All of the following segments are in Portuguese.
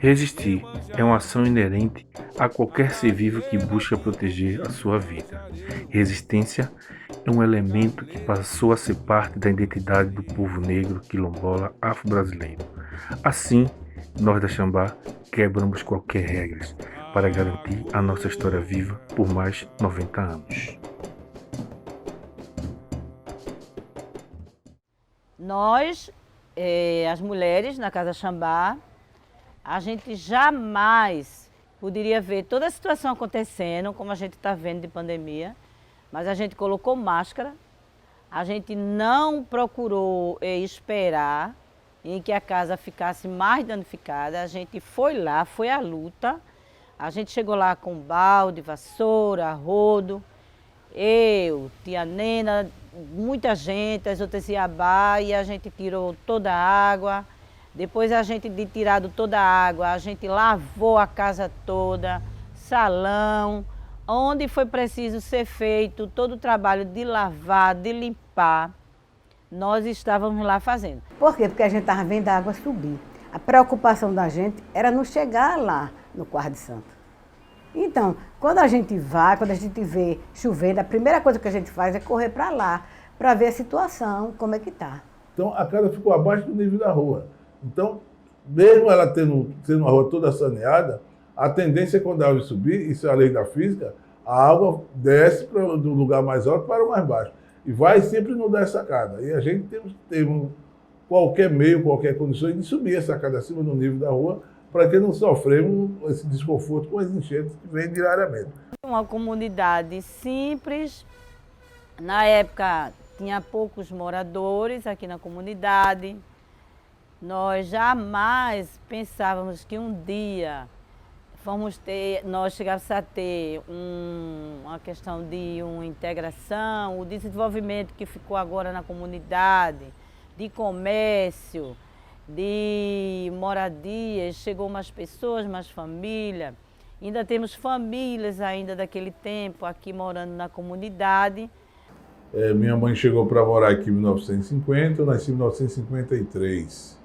Resistir é uma ação inerente a qualquer ser vivo que busca proteger a sua vida. Resistência é um elemento que passou a ser parte da identidade do povo negro, quilombola, afro-brasileiro. Assim, nós da Xambá quebramos qualquer regras para garantir a nossa história viva por mais 90 anos. Nós, as mulheres na Casa Xambá, a gente jamais poderia ver toda a situação acontecendo, como a gente está vendo de pandemia, mas a gente colocou máscara, a gente não procurou esperar em que a casa ficasse mais danificada, a gente foi lá, foi à luta, a gente chegou lá com balde, vassoura, rodo, eu, tia Nena, muita gente, as outras Iabá, e a gente tirou toda a água. Depois a gente, de tirado toda a água, a gente lavou a casa toda, salão, onde foi preciso ser feito todo o trabalho de lavar, de limpar, nós estávamos lá fazendo. Por quê? Porque a gente estava vendo a água subir. A preocupação da gente era não chegar lá no Quarto de Santo. Então, quando a gente vai, quando a gente vê chovendo, a primeira coisa que a gente faz é correr para lá, para ver a situação, como é que está. Então, a casa ficou abaixo do nível da rua. Então, mesmo ela tendo uma rua toda saneada, a tendência é quando a água subir, isso é a lei da física, a água desce do lugar mais alto para o mais baixo. E vai sempre inundar essa sacada. E a gente tem qualquer meio, qualquer condição de subir essa sacada acima do nível da rua, para que não sofremos esse desconforto com as enchentes que vêm diariamente. Uma comunidade simples, na época tinha poucos moradores aqui na comunidade. Nós jamais pensávamos que um dia nós chegássemos a ter uma questão de uma integração, o desenvolvimento que ficou agora na comunidade, de comércio, de moradias, chegou mais pessoas, mais família. Ainda temos famílias ainda daquele tempo aqui morando na comunidade. Minha mãe chegou para morar aqui em 1950, eu nasci em 1953.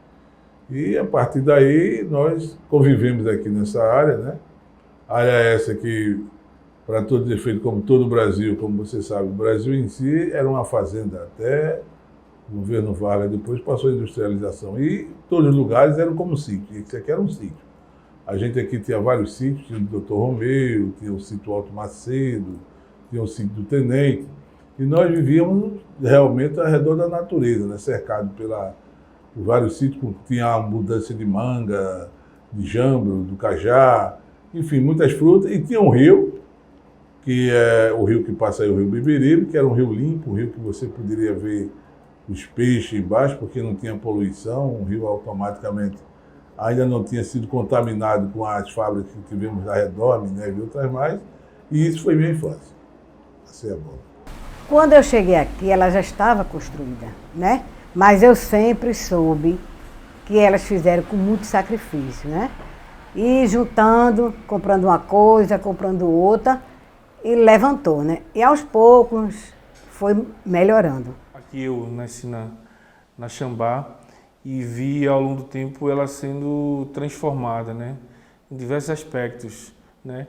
E a partir daí nós convivemos aqui nessa área, né? Área essa que, para todo efeito, como todo o Brasil, como você sabe, o Brasil em si era uma fazenda até o governo Vargas, depois passou a industrialização. E todos os lugares eram como sítio, esse aqui era um sítio. A gente aqui tinha vários sítios, tinha o Dr. Romeu, tinha o sítio Alto Macedo, tinha o sítio do Tenente. E nós vivíamos realmente ao redor da natureza, né? Cercado por vários sítios, tinha a mudança de manga, de jambro, do cajá, enfim, muitas frutas. E tinha um rio, que é o rio que passa aí, o rio Beberibe, que era um rio limpo, um rio que você poderia ver os peixes embaixo, porque não tinha poluição, um rio automaticamente ainda não tinha sido contaminado com as fábricas que tivemos ao redor, Minerva e outras mais, e isso foi minha infância. Assim é bom. Quando eu cheguei aqui, ela já estava construída, né? Mas eu sempre soube que elas fizeram com muito sacrifício, né? E juntando, comprando uma coisa, comprando outra, e levantou, né? E aos poucos foi melhorando. Aqui eu nasci na Xambá e vi ao longo do tempo ela sendo transformada, né? Em diversos aspectos, né?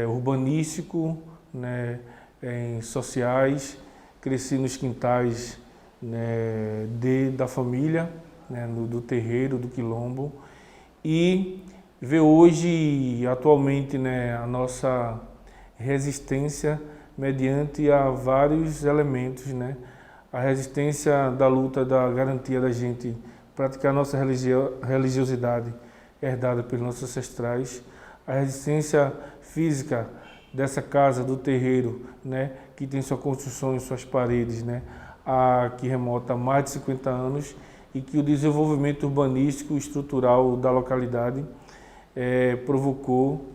Urbanístico, né? Em sociais, cresci nos quintais, né, da família, né, do terreiro, do quilombo, e ver hoje, atualmente, né, a nossa resistência mediante a vários elementos, né, a resistência da luta, da garantia da gente praticar a nossa religiosidade herdada pelos nossos ancestrais, a resistência física dessa casa, do terreiro, né, que tem sua construção e suas paredes, né, que remota há mais de 50 anos e que o desenvolvimento urbanístico e estrutural da localidade provocou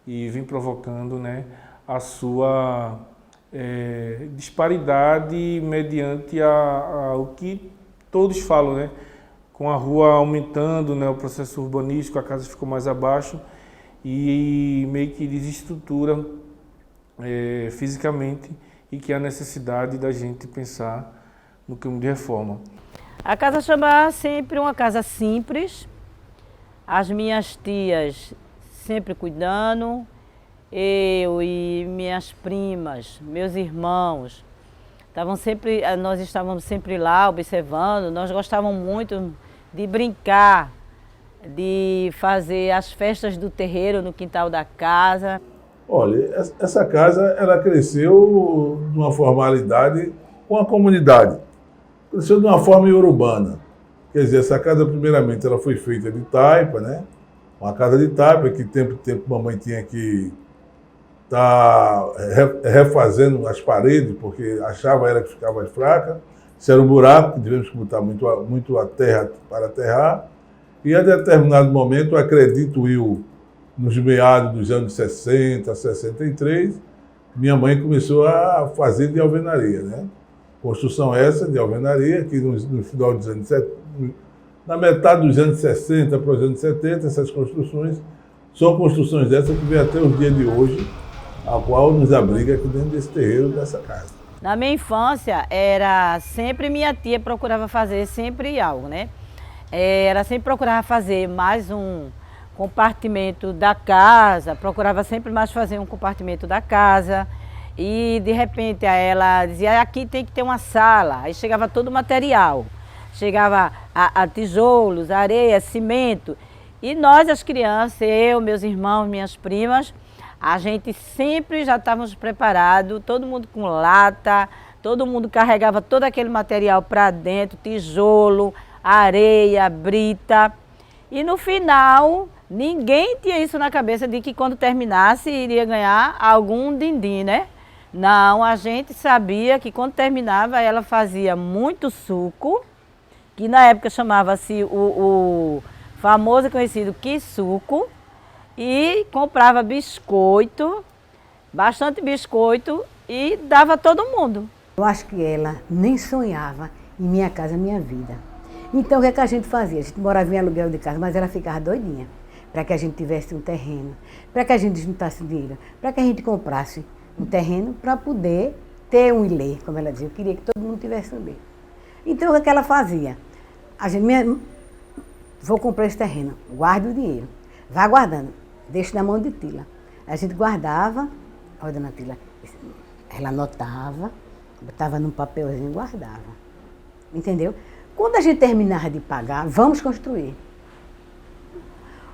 e vem provocando, né, a sua disparidade mediante o que todos falam, né, com a rua aumentando, né, o processo urbanístico, a casa ficou mais abaixo e meio que desestrutura fisicamente, e que há necessidade da gente pensar no caminho de reforma. A Casa Xambá é sempre uma casa simples. as minhas tias sempre cuidando, eu e minhas primas, meus irmãos, nós estávamos sempre lá observando, nós gostávamos muito de brincar, de fazer as festas do terreiro no quintal da casa. Olha, essa casa ela cresceu de uma formalidade com a comunidade. Cresceu de uma forma urbana. Quer dizer, essa casa, primeiramente, ela foi feita de taipa, né? Uma casa de taipa que, tempo mamãe tinha que estar refazendo as paredes, porque achava ela que ficava fraca. Isso era um buraco, que tivemos que botar muito a terra para aterrar. E, a determinado momento, acredito eu, nos meados dos anos 60, 63, minha mãe começou a fazer de alvenaria, né? Construção essa de alvenaria, que no final dos anos 70, na metade dos anos 60 para os anos 70, essas construções são construções dessas que vêm até os dias de hoje, a qual nos abriga aqui dentro desse terreiro, dessa casa. Na minha infância, era sempre minha tia procurava fazer sempre algo, né? Ela sempre procurava fazer mais um compartimento da casa, procurava sempre mais fazer um compartimento da casa. E de repente ela dizia, aqui tem que ter uma sala. Aí chegava todo o material. Chegava a tijolos, areia, cimento. E nós, as crianças, eu, meus irmãos, minhas primas, a gente sempre já estávamos preparados, todo mundo com lata, todo mundo carregava todo aquele material para dentro, tijolo, areia, brita. E no final, ninguém tinha isso na cabeça de que quando terminasse iria ganhar algum din-din, né? Não, a gente sabia que quando terminava ela fazia muito suco, que na época chamava-se o famoso e conhecido quissuco, e comprava biscoito, bastante biscoito, e dava a todo mundo. Eu acho que ela nem sonhava em minha casa, minha vida. Então o que é que a gente fazia? A gente morava em aluguel de casa, mas ela ficava doidinha para que a gente tivesse um terreno, para que a gente juntasse dinheiro, para que a gente comprasse um terreno para poder ter um ilê, como ela dizia. Eu queria que todo mundo tivesse um ilê. Então o que é que ela fazia? A gente, vou comprar esse terreno, guarde o dinheiro, vá guardando, deixe na mão de Tila. A gente guardava, olha, dona Tila, ela anotava, botava num papelzinho e guardava. Entendeu? Quando a gente terminava de pagar, vamos construir.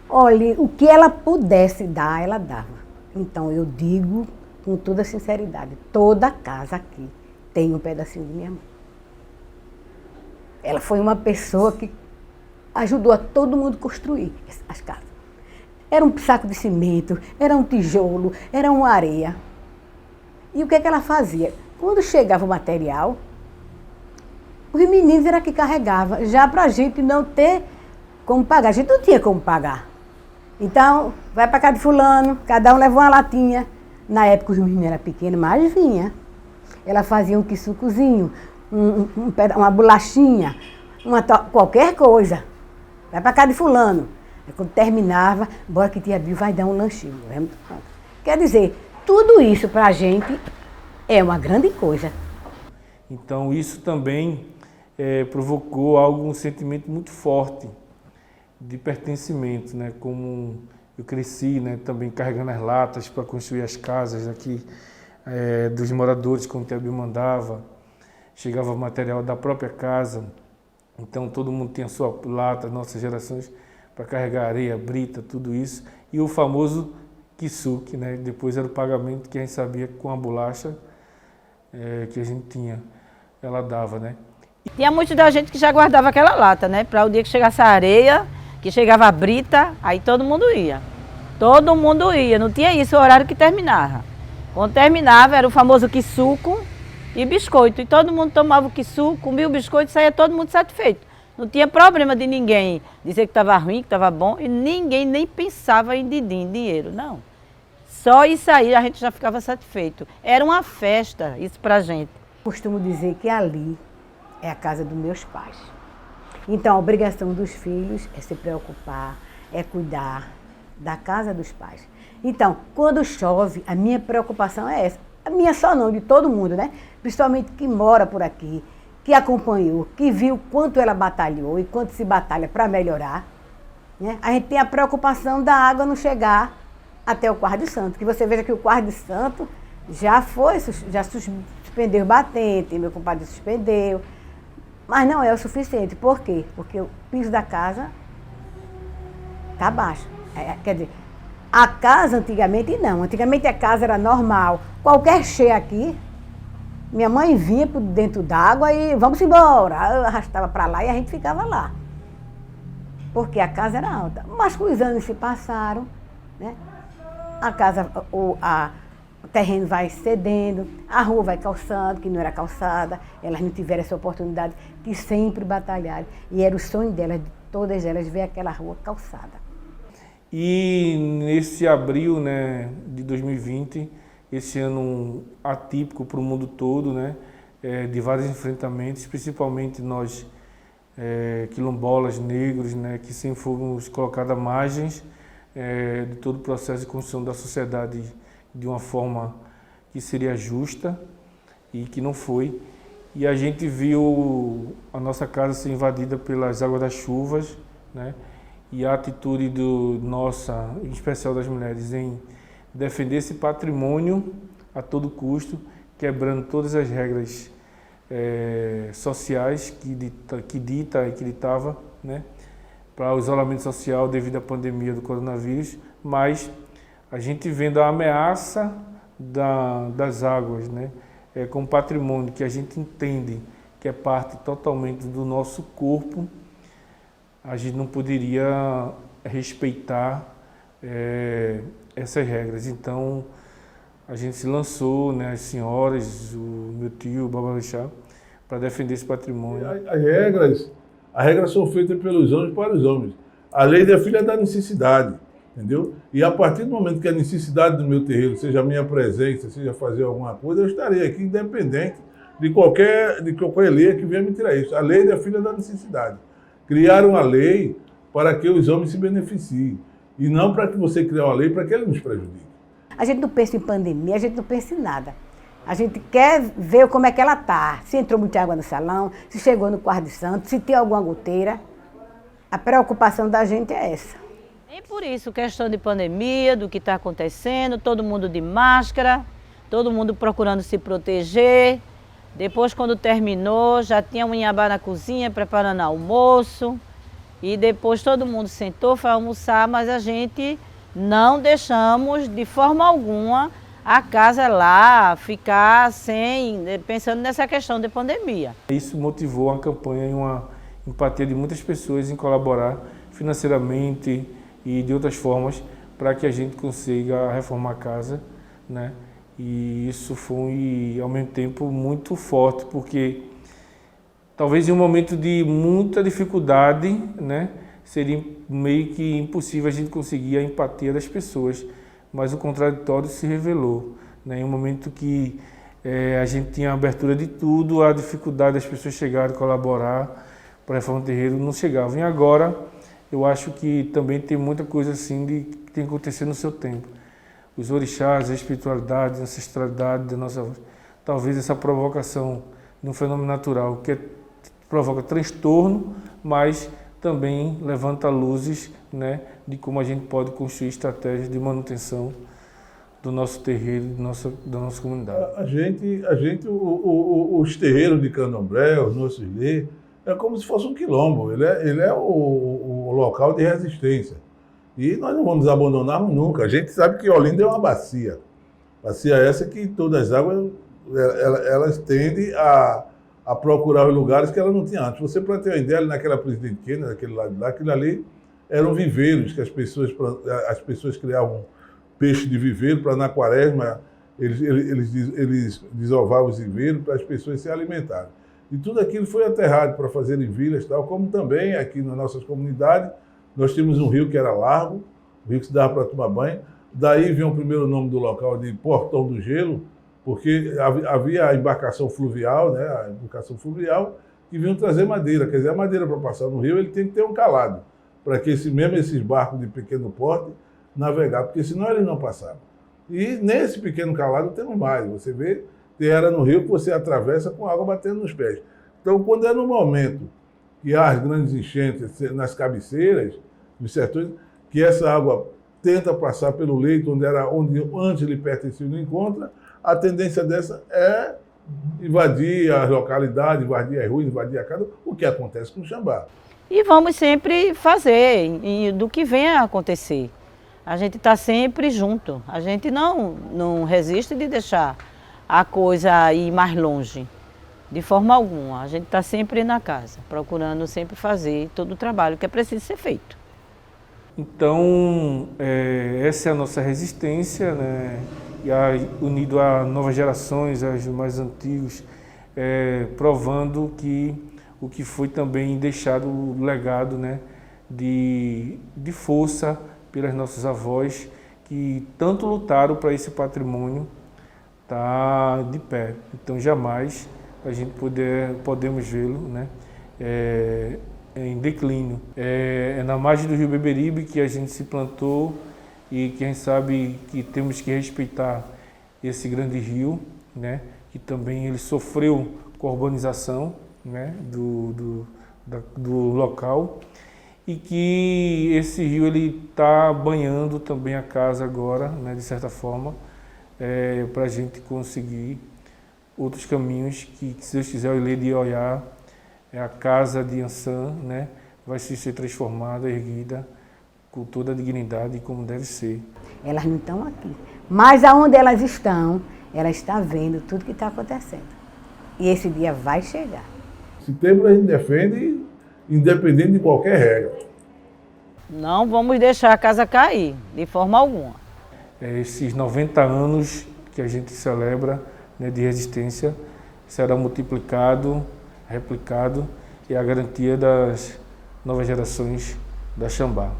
Olha, o que ela pudesse dar, ela dava. Então eu digo com toda sinceridade, toda casa aqui tem um pedacinho de minha mãe. Ela foi uma pessoa que ajudou a todo mundo construir as casas. Era um saco de cimento, era um tijolo, era uma areia. E o que é que ela fazia? Quando chegava o material, os meninos era que carregava, já para a gente não ter como pagar. A gente não tinha como pagar. Então, vai para casa de fulano, cada um levou uma latinha. Na época os meninos eram pequenos, mas vinha. Ela fazia um quissucozinho, uma bolachinha, qualquer coisa. Vai para casa de fulano. Aí, quando terminava, bora que tia Bill vai dar um lanchinho. Quer dizer, tudo isso para a gente é uma grande coisa. Então isso também provocou um sentimento muito forte de pertencimento, né? Como eu cresci, né? Também carregando as latas para construir as casas aqui dos moradores, como o Tia Bill mandava, chegava material da própria casa, então todo mundo tinha sua lata, nossas gerações, para carregar areia, brita, tudo isso, e o famoso quissuque, né? Depois era o pagamento que a gente sabia com a bolacha que a gente tinha, ela dava, né? Tinha muita da gente que já guardava aquela lata, né? Para o dia que chegasse a areia, que chegava a brita, aí todo mundo ia. Todo mundo ia, não tinha isso, o horário que terminava. Quando terminava era o famoso quissuco e biscoito. E todo mundo tomava o quissuco, comia o biscoito e saía todo mundo satisfeito. Não tinha problema de ninguém dizer que estava ruim, que estava bom, e ninguém nem pensava em dinheiro, não. Só isso aí a gente já ficava satisfeito. Era uma festa isso pra gente. Costumo dizer que ali é a casa dos meus pais. Então a obrigação dos filhos é se preocupar, é cuidar da casa dos pais. Então, quando chove, a minha preocupação é essa. A minha só não, de todo mundo, né? Principalmente que mora por aqui, que acompanhou, que viu quanto ela batalhou e quanto se batalha para melhorar. né? A gente tem a preocupação da água não chegar até o Quarto de Santo. Que você veja que o Quarto de Santo já suspendeu o batente, meu compadre suspendeu. Mas não é o suficiente. Por quê? Porque o piso da casa está baixo. Quer dizer, a casa antigamente não. Antigamente a casa era normal. Qualquer cheia aqui, minha mãe vinha por dentro d'água e vamos embora. Eu arrastava para lá e a gente ficava lá. Porque a casa era alta. Mas com os anos se passaram, né? A casa, o terreno vai cedendo, a rua vai calçando, que não era calçada, elas não tiveram essa oportunidade, que sempre batalharam. E era o sonho delas, de todas elas, ver aquela rua calçada. E nesse abril, né, de 2020, esse ano atípico para o mundo todo, né, de vários enfrentamentos, principalmente nós quilombolas, negros, né, que sempre fomos colocados à margem de todo o processo de construção da sociedade de uma forma que seria justa e que não foi. E a gente viu a nossa casa ser invadida pelas águas das chuvas, né, e a atitude nossa, em especial das mulheres, em defender esse patrimônio a todo custo, quebrando todas as regras sociais que ditava, né, para o isolamento social devido à pandemia do coronavírus, mas a gente vendo a ameaça das águas, né, com patrimônio que a gente entende que é parte totalmente do nosso corpo, a gente não poderia respeitar essas regras. Então, a gente se lançou, né, as senhoras, o meu tio, o Babalixá, para defender esse patrimônio. As regras são feitas pelos homens para os homens. A lei é filha da necessidade, entendeu? E a partir do momento que a necessidade do meu terreiro seja a minha presença, seja fazer alguma coisa, eu estarei aqui independente de qualquer lei que venha me tirar isso. A lei é filha da necessidade. Criaram a lei para que os homens se beneficiem. E não para que você crie uma lei para que ele nos prejudique. A gente não pensa em pandemia, a gente não pensa em nada. A gente quer ver como é que ela está. Se entrou muita água no salão, se chegou no Quarto de Santo, se tem alguma goteira. A preocupação da gente é essa. E por isso, questão de pandemia, do que está acontecendo, todo mundo de máscara, todo mundo procurando se proteger. Depois, quando terminou, já tinha um inhabá na cozinha preparando almoço. E depois todo mundo sentou, foi almoçar, mas a gente não deixamos de forma alguma a casa lá ficar pensando nessa questão de pandemia. Isso motivou uma campanha e uma empatia de muitas pessoas em colaborar financeiramente e de outras formas para que a gente consiga reformar a casa, né? E isso foi, ao mesmo tempo, muito forte, porque talvez em um momento de muita dificuldade, né, seria meio que impossível a gente conseguir a empatia das pessoas, mas o contraditório se revelou, né, em um momento que a gente tinha a abertura de tudo, a dificuldade das pessoas chegarem a colaborar para a reforma do terreiro não chegavam. E agora, eu acho que também tem muita coisa assim que tem que acontecer no seu tempo. Os orixás, a espiritualidade, a ancestralidade da nossa... Talvez essa provocação de um fenômeno natural que provoca transtorno, mas também levanta luzes, né, de como a gente pode construir estratégias de manutenção do nosso terreiro, da nossa comunidade. Os terreiros de candomblé, os nossos lê, é como se fosse um quilombo. Ele é o local de resistência. E nós não vamos abandonar nunca. A gente sabe que Olinda é uma bacia. Bacia essa que todas as águas, elas tendem a procurar os lugares que ela não tinha antes. Você, para ter uma ideia, naquela Presidente Kennedy, naquele lado de lá, aquilo ali eram viveiros que as pessoas criavam peixe de viveiro para, na quaresma, eles desovavam os viveiros para as pessoas se alimentarem. E tudo aquilo foi aterrado para fazerem vilas e tal, como também aqui nas nossas comunidades. Nós tínhamos um rio que era largo, um rio que se dava para tomar banho. Daí vinha o primeiro nome do local de Portão do Gelo, porque havia a embarcação fluvial, né, que vinham trazer madeira. Quer dizer, a madeira para passar no rio, ele tem que ter um calado, para que esses barcos de pequeno porte navegar, porque senão eles não passavam. E nesse pequeno calado temos mais. Você vê, tem era no rio que você atravessa com água batendo nos pés. Então, quando é no momento que há as grandes enchentes nas cabeceiras, nos sertões, que essa água tenta passar pelo leito onde antes ele pertencia e não encontra, a tendência dessa é invadir a localidade, invadir as ruas, invadir a casa, o que acontece com o Xambá. E vamos sempre fazer do que vem a acontecer. A gente está sempre junto. A gente não resiste de deixar a coisa ir mais longe, de forma alguma. A gente está sempre na casa, procurando sempre fazer todo o trabalho que é preciso ser feito. Então, essa é a nossa resistência, né? E unido a novas gerações, aos mais antigos, provando que o que foi também deixado o legado, né, de força pelas nossas avós, que tanto lutaram para esse patrimônio estar de pé. Então, jamais a gente podemos vê-lo, né, em declínio. É na margem do Rio Beberibe que a gente se plantou e quem sabe que temos que respeitar esse grande rio, né, que também ele sofreu com a urbanização, né, do local, e que esse rio ele está banhando também a casa agora, né, de certa forma, para a gente conseguir outros caminhos que se Deus quiser, o Ilê de Ioiá, a casa de Ançã, né, vai ser transformada, erguida com toda a dignidade como deve ser. Elas não estão aqui, mas aonde elas estão vendo tudo que está acontecendo. E esse dia vai chegar. Setembro a gente defende, independente de qualquer regra. Não vamos deixar a casa cair, de forma alguma. Esses 90 anos que a gente celebra, né, de resistência será multiplicado, replicado, e a garantia das novas gerações da Xambá.